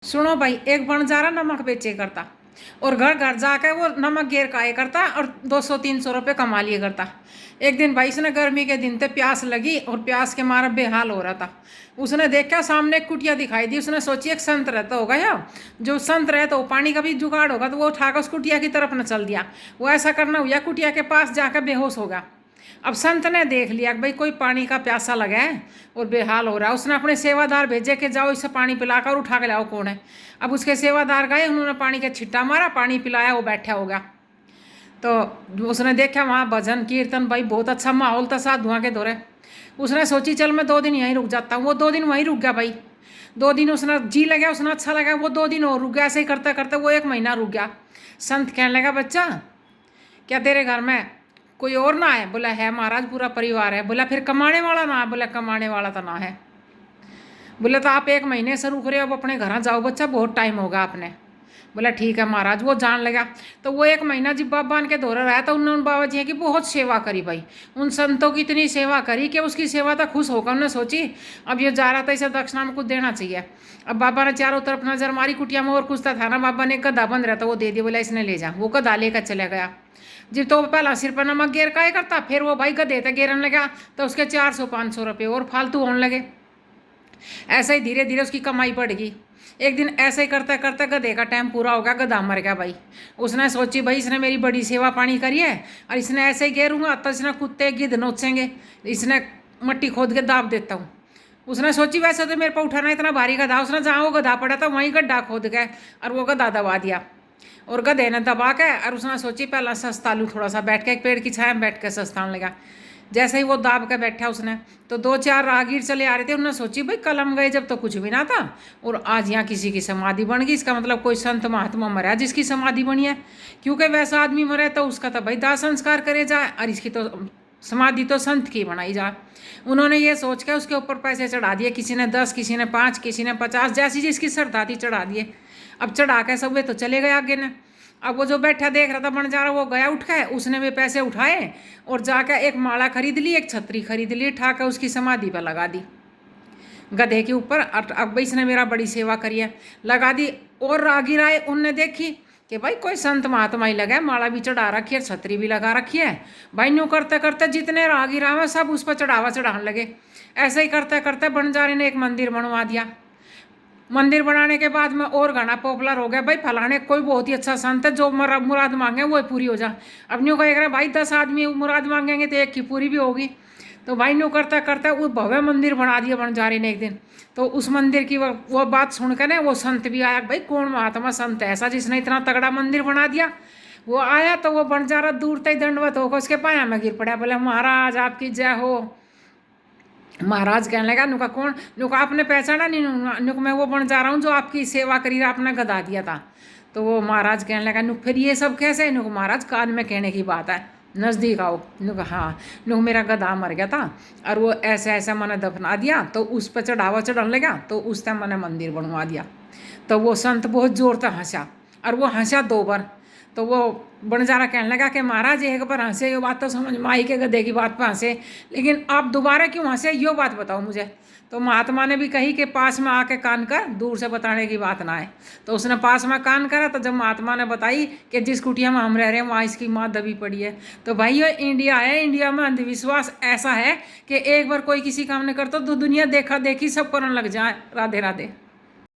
सुनो भाई, एक बंजारा नमक बेचे करता और घर घर जाकर वो नमक घेर खाए करता और 200-300 रुपये कमा लिए करता। एक दिन भाई इसने गर्मी के दिन थे, प्यास लगी और प्यास के मारे बेहाल हो रहा था। उसने देखा सामने एक कुटिया दिखाई दी। उसने सोची एक संत रहता होगा या जो संत रहता वो पानी का भी जुगाड़ होगा, तो वो उठाकर उस कुटिया की तरफ न चल दिया। वो ऐसा करना हुआ, कुटिया के पास जाकर बेहोश हो गया। अब संत ने देख लिया कि भाई कोई पानी का प्यासा लगा है और बेहाल हो रहा है। उसने अपने सेवादार भेजे कि जाओ इसे पानी पिलाकर उठा के लाओ कौन है। अब उसके सेवादार गए, उन्होंने पानी का छिट्टा मारा, पानी पिलाया, वो बैठा हो गया। तो उसने देखा वहाँ भजन कीर्तन, भाई बहुत अच्छा माहौल था, साथ धुआं के दौरे। उसने सोची चल मैं 2 दिन यहीं रुक जाता हूँ। वो 2 दिन वहीं रुक गया भाई। 2 दिन उसने जी लगा, उसने अच्छा लगा, वो 2 दिन और रुक गया। ऐसे ही करते करते वो 1 महीना रुक गया। संत कहने लगा बच्चा क्या तेरे घर में कोई और ना है? बोला है महाराज, पूरा परिवार है। बोला फिर कमाने वाला ना है? बोला कमाने वाला तो ना है। बोले तो आप 1 महीने से रुक रहे हो, अब अपने घर जाओ बच्चा, बहुत टाइम होगा आपने। बोला ठीक है महाराज। वो जान लगा। तो वो 1 महीना जब बाबा के दौरे रहा था, उन्होंने बाबा जी की बहुत सेवा करी भाई। उन संतों की इतनी सेवा करी कि उसकी सेवा तो खुश होकर उन्होंने सोची अब ये जा रहा था, इसे दक्षिणा में कुछ देना चाहिए। अब बाबा ने चारों तरफ नजर मारी, कुटिया में और कुछ था ना, बाबा ने गधा बंद रहता वो दे दिया। बोला इसने ले जा। वो गधा लेकर चला गया। जब तो पहला सिर पर नमक गेर का करता, फिर वो भाई गधे तक गेरने लगा, तो उसके 400-500 रुपये और फालतू होने लगे। ऐसे ही धीरे धीरे उसकी कमाई बढ़ गई। एक दिन ऐसे ही करते करते गधे का टाइम पूरा हो गया, गधा मर गया भाई। उसने सोची भाई इसने मेरी बड़ी सेवा पानी करी है और इसने ऐसे ही गेरूंगा तो इसने कुत्ते गिद्ध नोचेंगे, इसने मट्टी खोद के दाब देता हूँ। उसने सोची वैसे तो मेरे पर उठाना इतना भारी गधा। उसने जहाँ वो गधा पड़ा था वहीं गड्ढा खोद गए और वो गधा दबा दिया। और गधे ने दबा के और उसने सोची पहला सस्ता लूँ, थोड़ा सा बैठ के एक पेड़ की छाया में बैठ के सस्ताने लगा। जैसे ही वो दाब के बैठा उसने, तो 2-4 राहगीर चले आ रहे थे। उन्होंने सोची भाई कल हम गए जब तो कुछ भी ना था और आज यहाँ किसी की समाधि बन गई, इसका मतलब कोई संत महात्मा मरा जिसकी समाधि बनी है। क्योंकि वैसा आदमी मरे तो उसका तो भाई दाह संस्कार करे जाए और इसकी तो समाधि तो संत की बनाई जाए। उन्होंने ये सोच के उसके ऊपर पैसे चढ़ा दिए। किसी ने 10, किसी ने 5, किसी ने 50, जैसी जिसकी श्रद्धा थी चढ़ा दिए। अब चढ़ा के सब वे तो चले गए आगे ने। अब वो जो बैठा देख रहा था बंजारा, वो गया उठ के, उसने भी पैसे उठाए और जाकर एक माला खरीद ली, एक छतरी खरीद ली, ठाकर उसकी समाधि पर लगा दी गधे के ऊपर। अब इसने मेरा बड़ी सेवा करी है, लगा दी। और राहगीर आए, उनने देखी कि भाई कोई संत महात्मा ही लगा है, माला भी चढ़ा रखी है, छतरी भी लगा रखी है। भाई यूँ करते करते जितने राहगीर आए सब उस पर चढ़ावा चढ़ाने लगे। ऐसे ही करते करते बंजारे ने एक मंदिर बनवा दिया। मंदिर बनाने के बाद में और गाना पॉपुलर हो गया, भाई फलाने कोई बहुत ही अच्छा संत है, जो मुराद मांगे वो पूरी हो जा। अब न्यू कह रहे भाई 10 आदमी मुराद मांगेंगे तो एक की पूरी भी होगी। तो भाई न्यू करता करता वो भव्य मंदिर बना दिया बंजारे ने एक दिन। तो उस मंदिर की वो बात सुनकर ना वो संत भी आया, भाई कौन महात्मा संत है ऐसा जिसने इतना तगड़ा मंदिर बना दिया। वो आया तो वो बंजारा दूर तक दंडवत होकर उसके पाया में गिर पड़ा। बोला महाराज आपकी जय हो। महाराज कहने लगा नुका कौन? नुका आपने पहचाना नहीं? नुक मैं वो बन जा रहा हूँ जो आपकी सेवा करी आपने गधा दिया था। तो वो महाराज कहने लगा नुक फिर ये सब कैसे? नुक महाराज कान में कहने की बात है, नज़दीक आओ। नुक हाँ, नुक मेरा गधा मर गया था और वो ऐसे ऐसा मैंने दफना दिया, तो उस पर चढ़ावा चढ़ने लगा, तो उस टाइम मैंने मंदिर बनवा दिया। तो वो संत बहुत जोर से हंसा और वो हंसा 2 बार। तो वो बंजारा कहने लगा कि महाराज एक बार हंसे, ये बात तो समझ में आई के गधे की बात पर हंसे, लेकिन आप दोबारा क्यों हंसे, यो बात बताओ मुझे। तो महात्मा ने भी कही कि पास में आके कान कर, दूर से बताने की बात ना है। तो उसने पास में कान करा, तो जब महात्मा ने बताई कि जिस कुटिया में हम रह रहे हैं वहाँ इसकी माँ दबी पड़ी है। तो भाई ये इंडिया है, इंडिया में अंधविश्वास ऐसा है कि एक बार कोई किसी काम नहीं करता तो दुनिया देखा देखी सब करने लग जाए। राधे राधे।